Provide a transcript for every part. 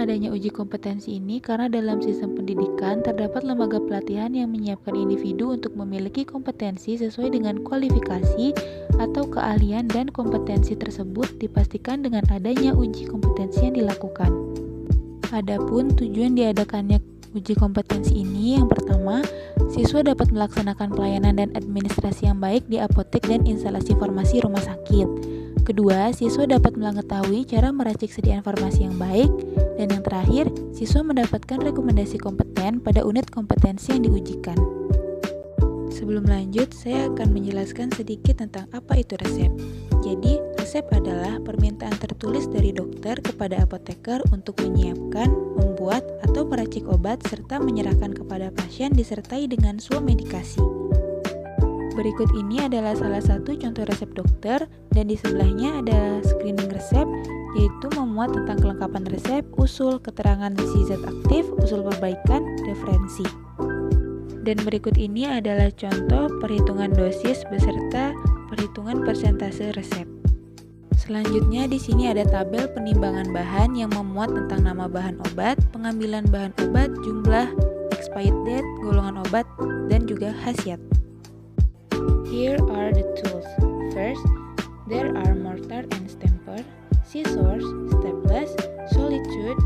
Adanya uji kompetensi ini karena dalam sistem pendidikan terdapat lembaga pelatihan yang menyiapkan individu untuk memiliki kompetensi sesuai dengan kualifikasi atau keahlian, dan kompetensi tersebut dipastikan dengan adanya uji kompetensi yang dilakukan. Adapun tujuan diadakannya uji kompetensi ini, yang pertama, siswa dapat melaksanakan pelayanan dan administrasi yang baik di apotek dan instalasi farmasi rumah sakit. Kedua, siswa dapat mengetahui cara meracik sediaan farmasi yang baik. Dan yang terakhir, siswa mendapatkan rekomendasi kompeten pada unit kompetensi yang diujikan. Sebelum lanjut, saya akan menjelaskan sedikit tentang apa itu resep. Jadi, resep adalah permintaan tertulis dari dokter kepada apoteker untuk menyiapkan, membuat, atau meracik obat serta menyerahkan kepada pasien disertai dengan swamedikasi. Berikut ini adalah salah satu contoh resep dokter, dan di sebelahnya ada screening resep, yaitu memuat tentang kelengkapan resep, usul, keterangan si zat aktif, usul perbaikan, referensi. Dan berikut ini adalah contoh perhitungan dosis beserta perhitungan persentase resep. Selanjutnya di sini ada tabel penimbangan bahan yang memuat tentang nama bahan obat, pengambilan bahan obat, jumlah, expired date, golongan obat, dan juga khasiat. Here are the tools. First, there are mortar and stamper, scissors, staples, solitude,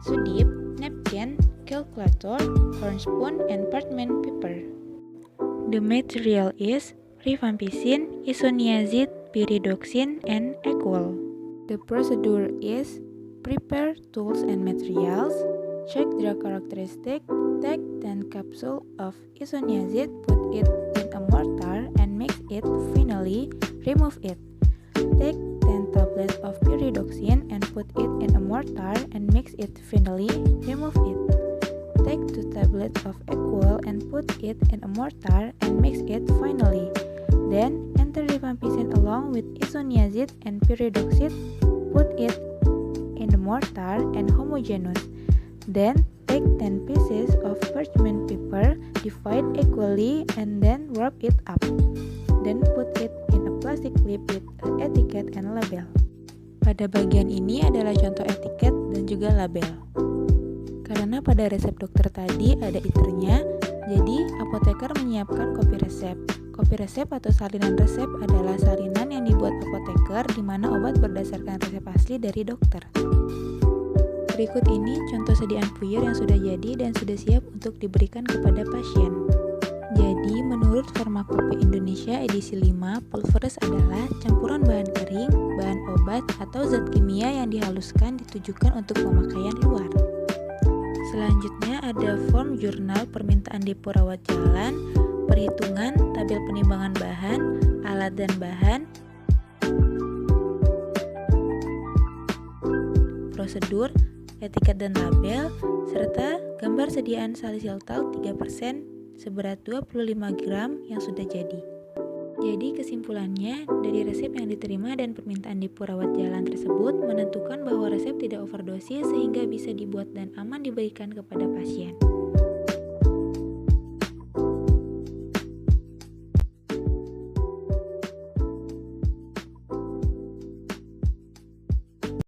sudip, napkin, calculator, horn spoon, and parchment paper. The material is rifampicin, isoniazid, pyridoxine, and equal. The procedure is prepare tools and materials, check drug characteristic, take 10 capsules of isoniazid, put it in a mortar and mix it finally, remove it. Take 10 tablets of pyridoxine and put it in a mortar and mix it finally, remove it. Take 2 tablets of equal and put it in a mortar and mix it finally. Then enter rifampicin along with isoniazid and pyridoxine, put it in the mortar and homogeneous. Then take 10 pieces of parchment paper, divide equally and then wrap it up. Then put it in a plastic clip with an etiket and label. Pada bagian ini adalah contoh etiket dan juga label. Karena pada resep dokter tadi ada iternya, jadi apoteker menyiapkan kopi resep. Kopi resep atau salinan resep adalah salinan yang dibuat apoteker di mana obat berdasarkan resep asli dari dokter. Berikut ini contoh sediaan puyer yang sudah jadi dan sudah siap untuk diberikan kepada pasien. Jadi, menurut Farmakope Indonesia edisi 5, pulveris adalah campuran bahan kering, bahan obat, atau zat kimia yang dihaluskan ditujukan untuk pemakaian luar. Selanjutnya ada form jurnal permintaan depo rawat jalan, perhitungan, tabel penimbangan bahan, alat dan bahan, prosedur, etiket dan label, serta gambar sediaan salisiltal 3% seberat 25 gram yang sudah jadi. Jadi kesimpulannya, dari resep yang diterima dan permintaan depo rawat jalan tersebut menentukan bahwa resep tidak overdosis sehingga bisa dibuat dan aman diberikan kepada pasien.